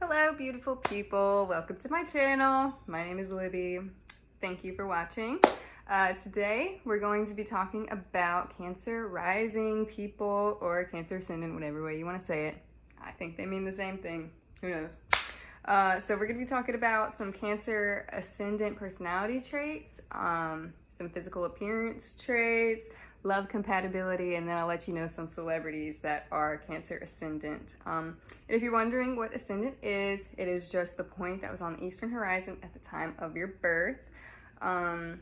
Hello, beautiful people. Welcome to my channel. My name is Libby. Thank you for watching. Today, we're going to be talking about Cancer rising people or Cancer ascendant, whatever way you want to say it. I think they mean the same thing. Who knows? So we're going to be talking about some Cancer ascendant personality traits, some physical appearance traits, love compatibility, and then I'll let you know some celebrities that are Cancer ascendant. And if you're wondering what ascendant is, it is just the point that was on the eastern horizon at the time of your birth. And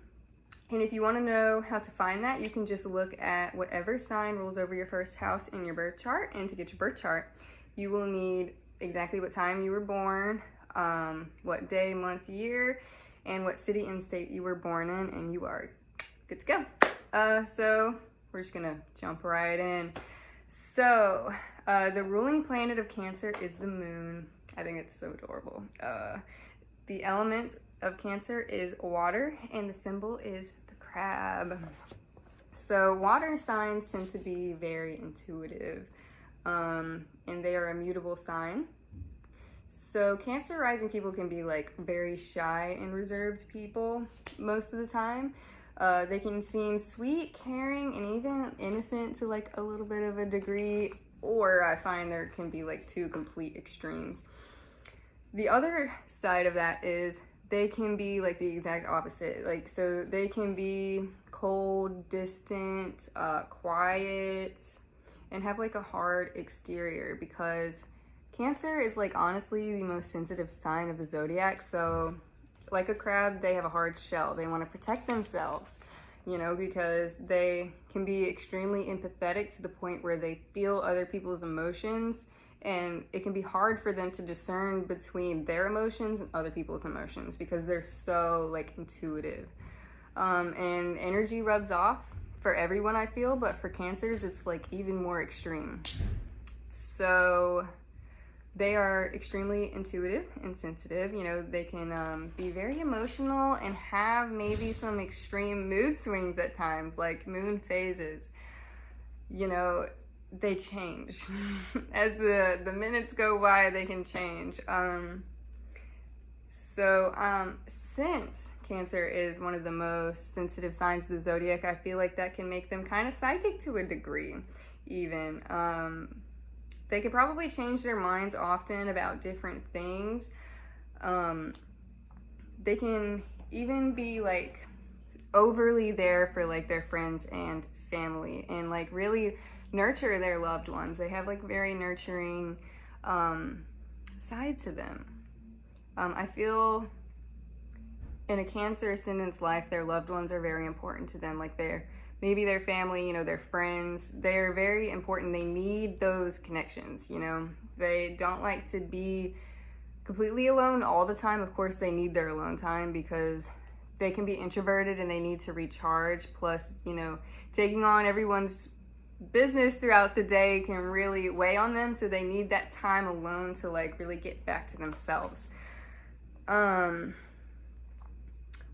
if you want to know how to find that, you can just look at whatever sign rules over your first house in your birth chart. And to get your birth chart, you will need exactly what time you were born, what day, month, year, and what city and state you were born in, and you are good to go. So we're just gonna jump right in. So the ruling planet of Cancer is the moon. I think it's so adorable. The element of Cancer is water, and the symbol is the crab. So water signs tend to be very intuitive, and they are a mutable sign. So Cancer rising people can be like very shy and reserved people most of the time. They can seem sweet, caring, and even innocent to like a little bit of a degree, or I find there can be like two complete extremes. The other side of that is they can be like the exact opposite. Like, so they can be cold, distant, quiet, and have like a hard exterior, because Cancer is like honestly the most sensitive sign of the zodiac. So like a crab, they have a hard shell. They want to protect themselves, you know, because they can be extremely empathetic to the point where they feel other people's emotions, and it can be hard for them to discern between their emotions and other people's emotions because they're so like intuitive. And energy rubs off for everyone, I feel, but for Cancers, it's like even more extreme. So they are extremely intuitive and sensitive. You know, they can be very emotional and have maybe some extreme mood swings at times, like moon phases. You know, they change. As the minutes go by, they can change. Since Cancer is one of the most sensitive signs of the zodiac, I feel like that can make them kind of psychic to a degree, even. They could probably change their minds often about different things. They can even be like overly there for like their friends and family, and like really nurture their loved ones. They have like very nurturing side to them. I feel in a Cancer ascendant's life, their loved ones are very important to them. Like maybe their family, you know, their friends, they're very important. They need those connections, you know. They don't like to be completely alone all the time. Of course, they need their alone time because they can be introverted and they need to recharge. Plus, you know, taking on everyone's business throughout the day can really weigh on them. So they need that time alone to like really get back to themselves.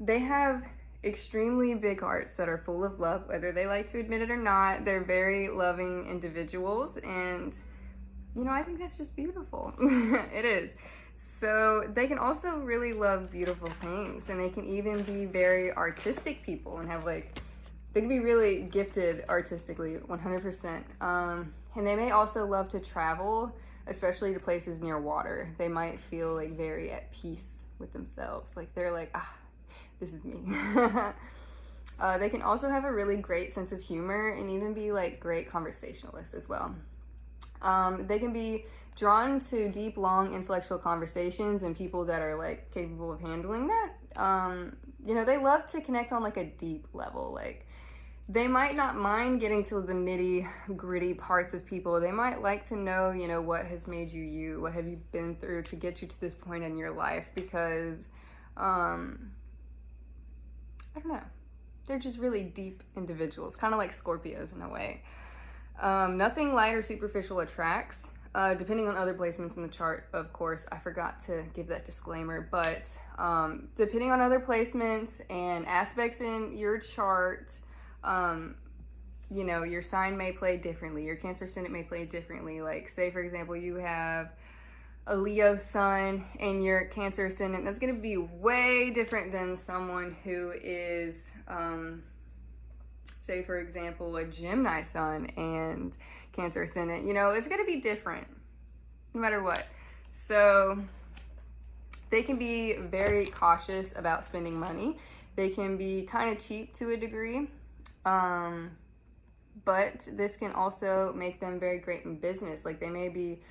They have extremely big hearts that are full of love, whether they like to admit it or not. They're very loving individuals, and you know, I think that's just beautiful. It is. So they can also really love beautiful things, and they can even be very artistic people and have like, they can be really gifted artistically, 100%. And they may also love to travel, especially to places near water. They might feel like very at peace with themselves. Like they're like, this is me. They can also have a really great sense of humor and even be like great conversationalists as well. They can be drawn to deep, long intellectual conversations and people that are like capable of handling that. You know, they love to connect on like a deep level. Like they might not mind getting to the nitty gritty parts of people. They might like to know, you know, what has made you you, what have you been through to get you to this point in your life, because I don't know. They're just really deep individuals, kind of like Scorpios in a way. Nothing light or superficial attracts, depending on other placements in the chart, of course. I forgot to give that disclaimer, but depending on other placements and aspects in your chart, you know, your sign may play differently. Your Cancer ascendant may play differently. Like, say, for example, you have a Leo sun and your Cancer ascendant, that's going to be way different than someone who is, say for example, a Gemini sun and Cancer ascendant. You know, it's going to be different no matter what. So they can be very cautious about spending money. They can be kind of cheap to a degree. But this can also make them very great in business. Like, they may be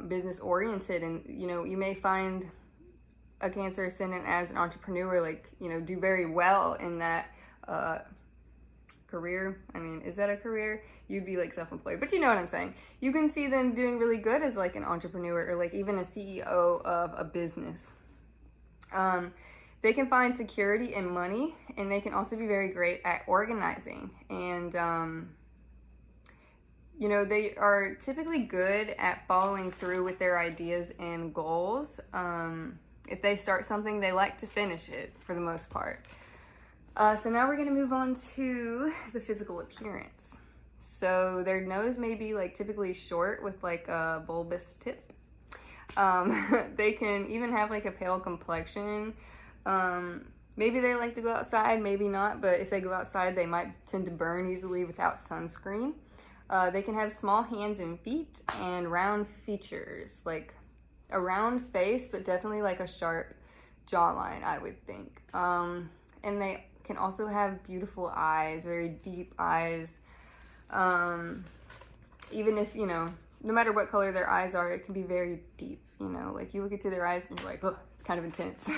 business oriented, and you know, you may find a Cancer ascendant as an entrepreneur, like, you know, do very well in that career. I mean, is that a career? You'd be like self-employed, but you know what I'm saying. You can see them doing really good as like an entrepreneur, or like even a CEO of a business. They can find security in money, and they can also be very great at organizing. And, you know, they are typically good at following through with their ideas and goals. If they start something, they like to finish it for the most part. So now we're going to move on to the physical appearance. So their nose may be like typically short with like a bulbous tip. They can even have like a pale complexion. Maybe they like to go outside, maybe not, but if they go outside, they might tend to burn easily without sunscreen. They can have small hands and feet and round features, like a round face, but definitely like a sharp jawline, I would think. And they can also have beautiful eyes, very deep eyes. Even if, you know, no matter what color their eyes are, it can be very deep, you know, like you look into their eyes and you're like, oh, it's kind of intense.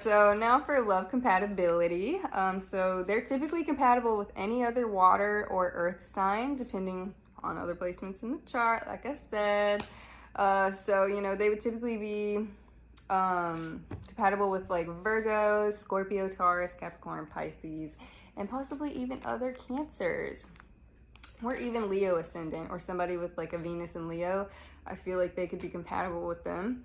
So now for love compatibility. So they're typically compatible with any other water or earth sign, depending on other placements in the chart, like I said. So, you know, they would typically be compatible with like Virgos, Scorpio, Taurus, Capricorn, Pisces, and possibly even other Cancers. Or even Leo ascendant, or somebody with like a Venus in Leo. I feel like they could be compatible with them.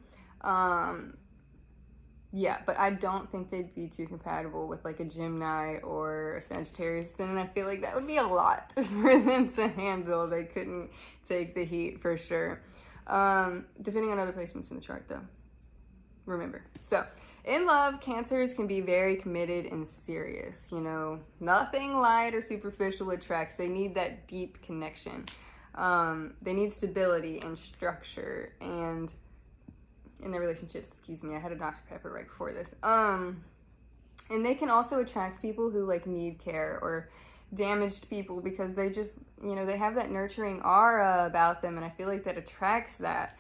Yeah, but I don't think they'd be too compatible with like a Gemini or a Sagittarius, and I feel like that would be a lot for them to handle. They couldn't take the heat for sure. Depending on other placements in the chart though, remember. So in love, Cancers can be very committed and serious. You know, nothing light or superficial attracts. They need that deep connection. They need stability and structure, and in their relationships, excuse me, I had a Dr. Pepper right before this. And they can also attract people who like need care, or damaged people, because they just, you know, they have that nurturing aura about them, and I feel like that attracts that.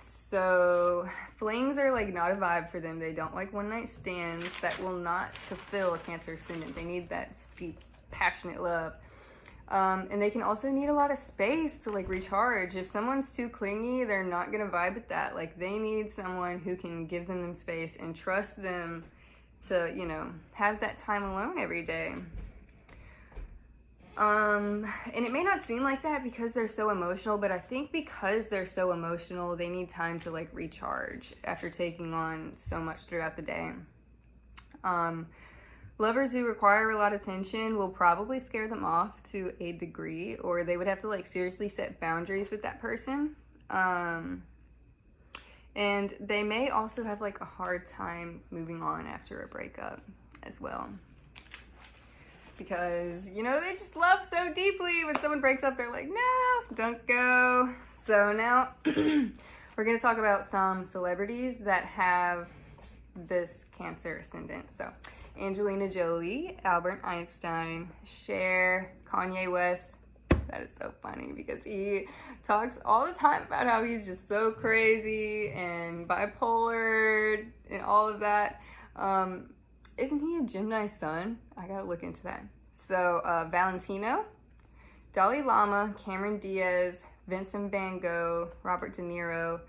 So flings are like not a vibe for them. They don't like one night stands. That will not fulfill a Cancer ascendant. They need that deep, passionate love. And they can also need a lot of space to like recharge. If someone's too clingy, they're not gonna vibe with that. Like, they need someone who can give them space and trust them to, you know, have that time alone every day. And it may not seem like that because they're so emotional, but I think because they're so emotional, they need time to like recharge after taking on so much throughout the day. Lovers who require a lot of attention will probably scare them off to a degree, or they would have to like seriously set boundaries with that person. And they may also have like a hard time moving on after a breakup as well. Because, you know, they just love so deeply. When someone breaks up, they're like, no, don't go. So now we're going to talk about some celebrities that have this Cancer ascendant. So Angelina Jolie, Albert Einstein, Cher, Kanye West. That is so funny because he talks all the time about how he's just so crazy and bipolar and all of that. Isn't he a Gemini sun? I gotta look into that. So Valentino, Dalai Lama, Cameron Diaz, Vincent Van Gogh, Robert De Niro,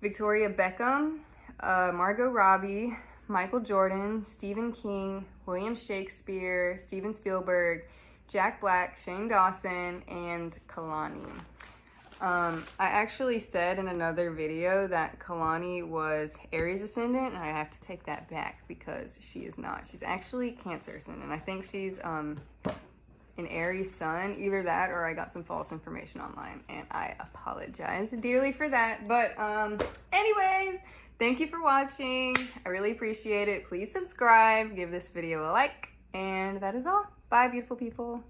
Victoria Beckham, Margot Robbie, Michael Jordan, Stephen King, William Shakespeare, Steven Spielberg, Jack Black, Shane Dawson, and Kalani. I actually said in another video that Kalani was Aries ascendant, and I have to take that back because she is not. She's actually Cancer ascendant. I think she's an Aries sun. Either that or I got some false information online, and I apologize dearly for that. But anyways, thank you for watching. I really appreciate it. Please subscribe, give this video a like, and that is all. Bye, beautiful people.